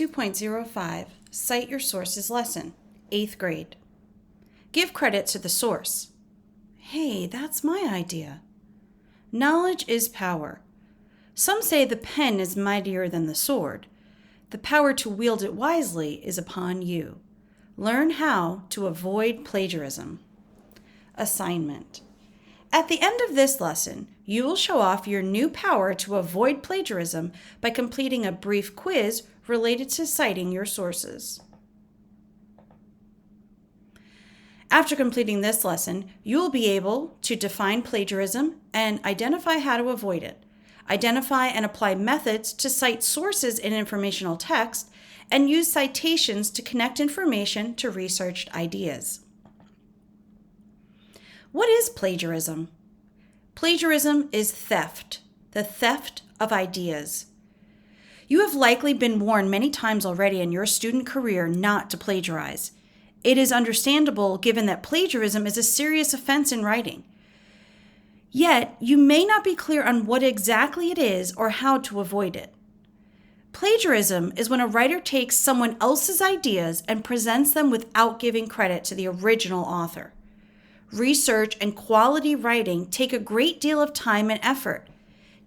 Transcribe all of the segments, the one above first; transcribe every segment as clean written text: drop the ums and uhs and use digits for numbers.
2.05, Cite Your Sources lesson, 8th grade. Give credit to the source. Hey, that's my idea. Knowledge is power. Some say the pen is mightier than the sword. The power to wield it wisely is upon you. Learn how to avoid plagiarism. Assignment. At the end of this lesson, you will show off your new power to avoid plagiarism by completing a brief quiz related to citing your sources. After completing this lesson, you will be able to define plagiarism and identify how to avoid it, identify and apply methods to cite sources in informational text, and use citations to connect information to researched ideas. What is plagiarism? Plagiarism is theft, the theft of ideas. You have likely been warned many times already in your student career not to plagiarize. It is understandable given that plagiarism is a serious offense in writing. Yet, you may not be clear on what exactly it is or how to avoid it. Plagiarism is when a writer takes someone else's ideas and presents them without giving credit to the original author. Research and quality writing take a great deal of time and effort.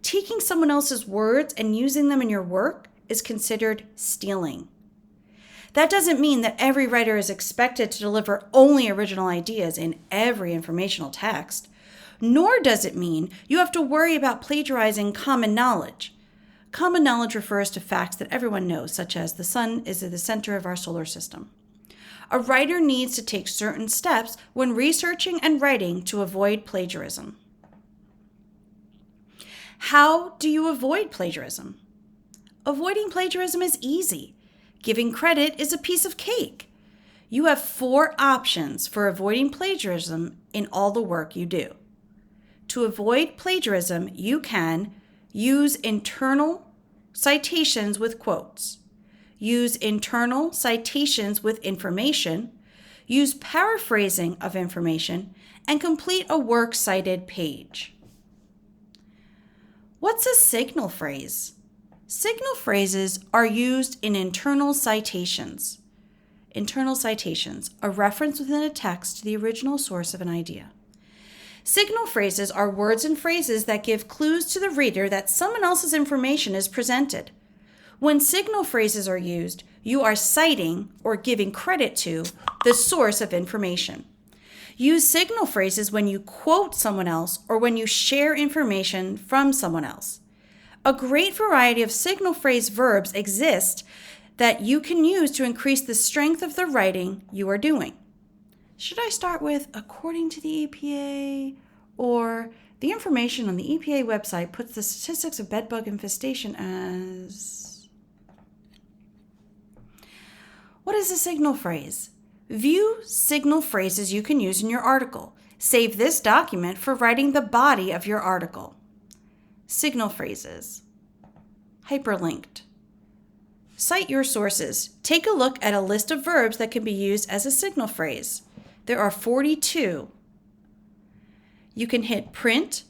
Taking someone else's words and using them in your work is considered stealing. That doesn't mean that every writer is expected to deliver only original ideas in every informational text, nor does it mean you have to worry about plagiarizing common knowledge. Common knowledge refers to facts that everyone knows, such as the sun is at the center of our solar system. A writer needs to take certain steps when researching and writing to avoid plagiarism. How do you avoid plagiarism? Avoiding plagiarism is easy. Giving credit is a piece of cake. You have 4 options for avoiding plagiarism in all the work you do. To avoid plagiarism, you can use internal citations with quotes, use internal citations with information, use paraphrasing of information, and complete a works cited page. What's a signal phrase? Signal phrases are used in internal citations. Internal citations, a reference within a text to the original source of an idea. Signal phrases are words and phrases that give clues to the reader that someone else's information is presented. When signal phrases are used, you are citing or giving credit to the source of information. Use signal phrases when you quote someone else or when you share information from someone else. A great variety of signal phrase verbs exist that you can use to increase the strength of the writing you are doing. Should I start with according to the EPA, or the information on the EPA website puts the statistics of bedbug infestation as... What is a signal phrase? View signal phrases you can use in your article. Save this document for writing the body of your article. Signal phrases. Hyperlinked. Cite your sources. Take a look at a list of verbs that can be used as a signal phrase. There are 42. You can hit print,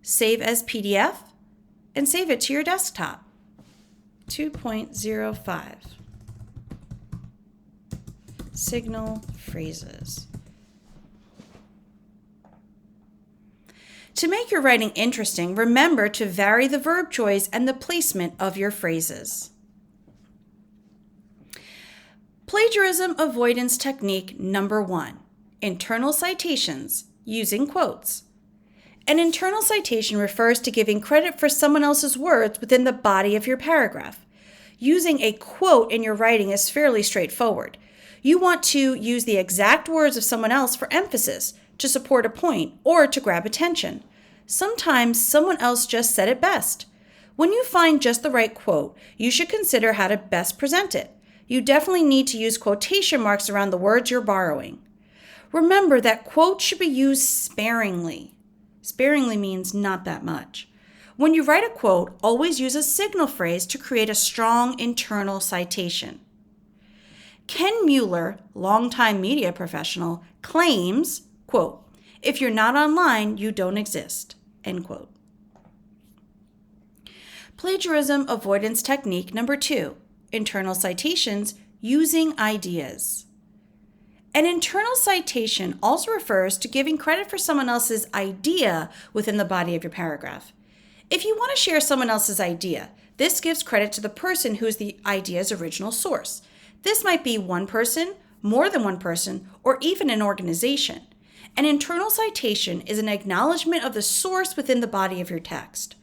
save as PDF, and save it to your desktop. 2.05. Signal phrases. To make your writing interesting, remember to vary the verb choice and the placement of your phrases. Plagiarism avoidance technique number 1, internal citations using quotes. An internal citation refers to giving credit for someone else's words within the body of your paragraph. Using a quote in your writing is fairly straightforward. You want to use the exact words of someone else for emphasis, to support a point, or to grab attention. Sometimes someone else just said it best. When you find just the right quote, you should consider how to best present it. You definitely need to use quotation marks around the words you're borrowing. Remember that quotes should be used sparingly. Sparingly means not that much. When you write a quote, always use a signal phrase to create a strong internal citation. Ken Mueller, longtime media professional, claims, quote, "If you're not online, you don't exist," end quote. Plagiarism avoidance technique number 2, internal citations using ideas. An internal citation also refers to giving credit for someone else's idea within the body of your paragraph. If you want to share someone else's idea, this gives credit to the person who is the idea's original source. This might be one person, more than one person, or even an organization. An internal citation is an acknowledgement of the source within the body of your text.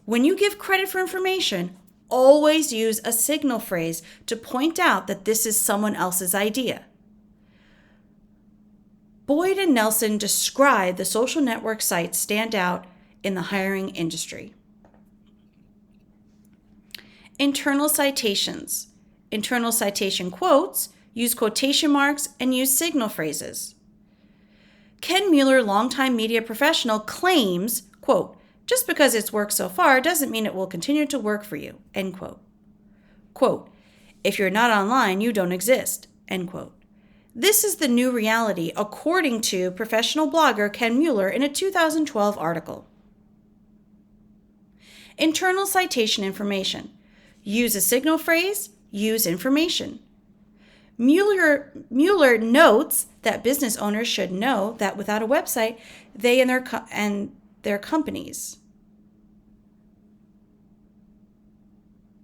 When you give credit for information, always use a signal phrase to point out that this is someone else's idea. Boyd and Nelson describe the social network sites stand out in the hiring industry. Internal citations. Internal citation quotes use quotation marks and use signal phrases. Ken Mueller, longtime media professional, claims, quote, "Just because it's worked so far doesn't mean it will continue to work for you," end quote. Quote, "If you're not online, you don't exist," end quote. This is the new reality, according to professional blogger Ken Mueller in a 2012 article. Internal citation information. Use a signal phrase, use information. Mueller notes that business owners should know that without a website, they and their companies.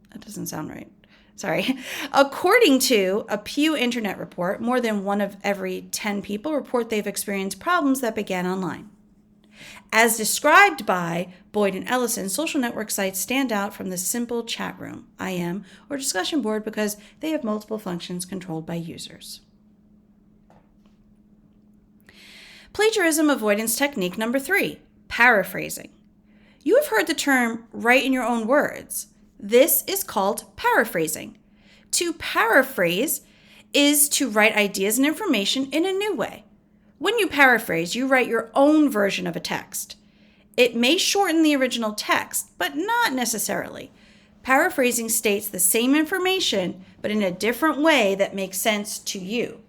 That doesn't sound right. Sorry. According to a Pew Internet report, more than 1 of every 10 people report they've experienced problems that began online. As described by Boyd and Ellison, social network sites stand out from the simple chat room, IM, or discussion board because they have multiple functions controlled by users. Plagiarism avoidance technique number 3, paraphrasing. You have heard the term write in your own words. This is called paraphrasing. To paraphrase is to write ideas and information in a new way. When you paraphrase, you write your own version of a text. It may shorten the original text, but not necessarily. Paraphrasing states the same information, but in a different way that makes sense to you.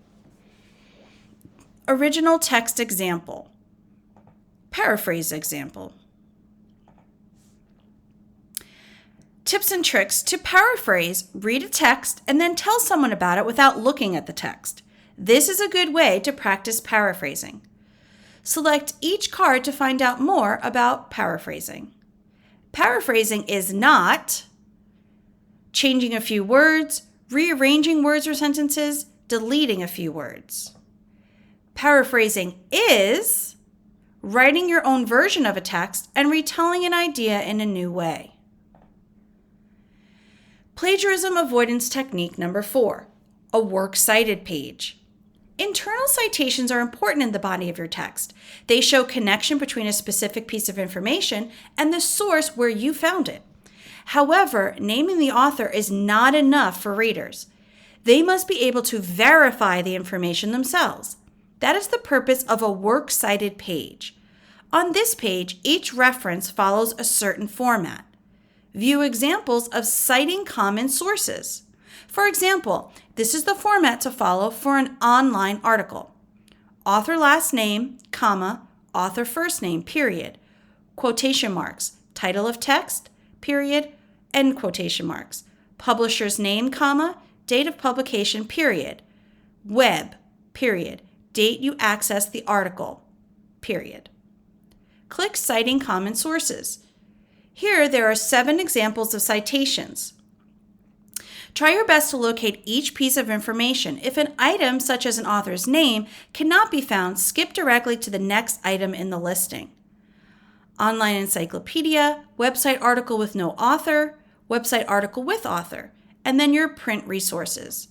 Original text example. Paraphrase example. Tips and tricks to paraphrase: read a text and then tell someone about it without looking at the text. This is a good way to practice paraphrasing. Select each card to find out more about paraphrasing. Paraphrasing is not changing a few words, rearranging words or sentences, deleting a few words. Paraphrasing is writing your own version of a text and retelling an idea in a new way. Plagiarism avoidance technique number 4, a works cited page. Internal citations are important in the body of your text. They show connection between a specific piece of information and the source where you found it. However, naming the author is not enough for readers. They must be able to verify the information themselves. That is the purpose of a works cited page. On this page, each reference follows a certain format. View examples of citing common sources. For example, this is the format to follow for an online article. Author last name, comma, author first name, period. Quotation marks, title of text, period, end quotation marks. Publisher's name, comma, date of publication, period. Web, period. Date you accessed the article, period. Click Citing Common Sources. Here, there are 7 examples of citations. Try your best to locate each piece of information. If an item, such as an author's name, cannot be found, skip directly to the next item in the listing. Online encyclopedia, website article with no author, website article with author, and then your print resources.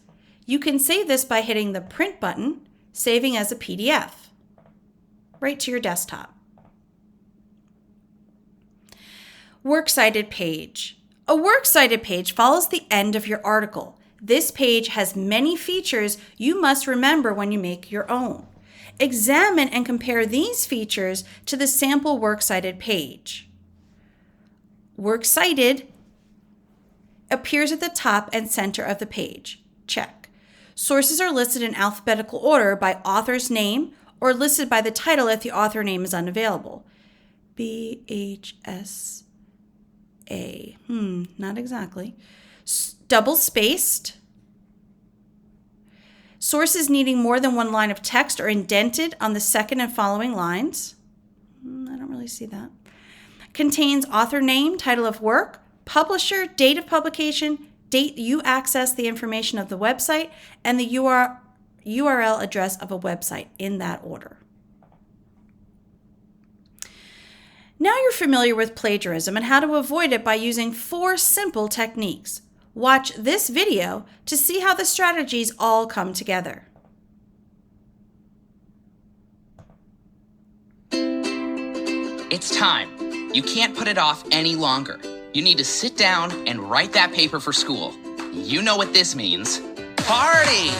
You can save this by hitting the print button, saving as a PDF, right to your desktop. Works cited page. A works cited page follows the end of your article. This page has many features you must remember when you make your own. Examine and compare these features to the sample works cited page. Works cited appears at the top and center of the page. Check. Sources are listed in alphabetical order by author's name or listed by the title if the author name is unavailable. BHS. Not exactly. double-spaced, sources needing more than one line of text or indented on the second and following lines. I don't really see that. Contains author name, title of work, publisher, date of publication, date you access the information of the website, and the URL address of a website in that order. Now you're familiar with plagiarism and how to avoid it by using 4 simple techniques. Watch this video to see how the strategies all come together. It's time. You can't put it off any longer. You need to sit down and write that paper for school. You know what this means. Party!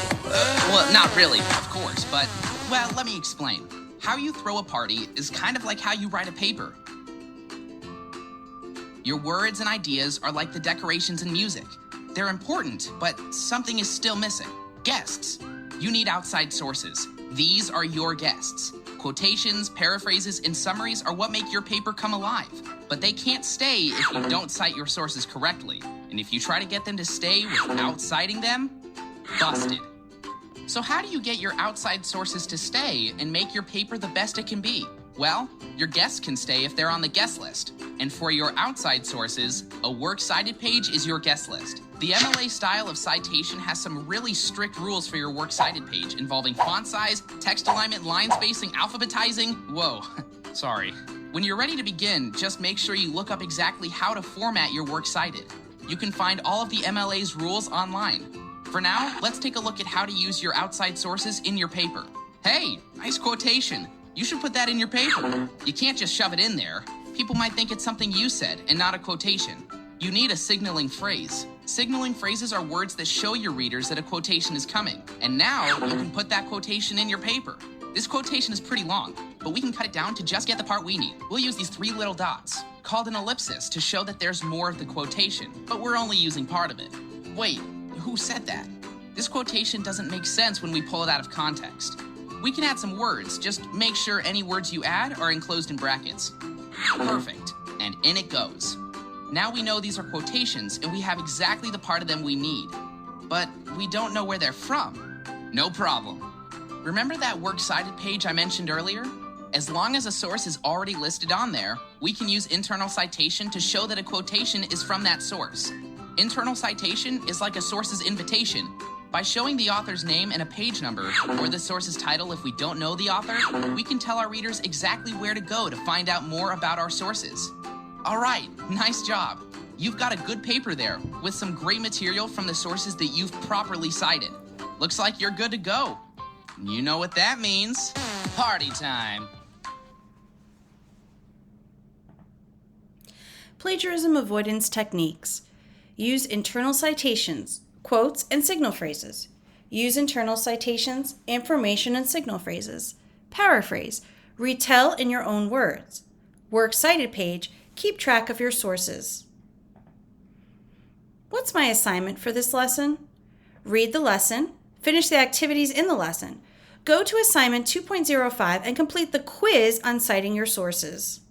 Well, not really, of course, but, well, let me explain. How you throw a party is kind of like how you write a paper. Your words and ideas are like the decorations and music. They're important, but something is still missing. Guests. You need outside sources. These are your guests. Quotations, paraphrases, and summaries are what make your paper come alive. But they can't stay if you don't cite your sources correctly. And if you try to get them to stay without citing them, busted. So how do you get your outside sources to stay and make your paper the best it can be? Well, your guests can stay if they're on the guest list. And for your outside sources, a works cited page is your guest list. The MLA style of citation has some really strict rules for your works cited page involving font size, text alignment, line spacing, alphabetizing. Whoa, sorry. When you're ready to begin, just make sure you look up exactly how to format your works cited. You can find all of the MLA's rules online. For now, let's take a look at how to use your outside sources in your paper. Hey, nice quotation. You should put that in your paper. You can't just shove it in there. People might think it's something you said and not a quotation. You need a signaling phrase. Signaling phrases are words that show your readers that a quotation is coming. And now you can put that quotation in your paper. This quotation is pretty long, but we can cut it down to just get the part we need. We'll use these 3 little dots, called an ellipsis, to show that there's more of the quotation, but we're only using part of it. Wait, who said that? This quotation doesn't make sense when we pull it out of context. We can add some words, just make sure any words you add are enclosed in brackets. Perfect, and in it goes. Now we know these are quotations and we have exactly the part of them we need. But we don't know where they're from. No problem. Remember that works cited page I mentioned earlier? As long as a source is already listed on there, we can use internal citation to show that a quotation is from that source. Internal citation is like a source's invitation. By showing the author's name and a page number, or the source's title if we don't know the author, we can tell our readers exactly where to go to find out more about our sources. All right, nice job. You've got a good paper there with some great material from the sources that you've properly cited. Looks like you're good to go. You know what that means. Party time. Plagiarism avoidance techniques. Use internal citations, quotes, and signal phrases. Use internal citations, information, and signal phrases. Paraphrase. Retell in your own words. Works cited page. Keep track of your sources. What's my assignment for this lesson? Read the lesson. Finish the activities in the lesson. Go to assignment 2.05 and complete the quiz on citing your sources.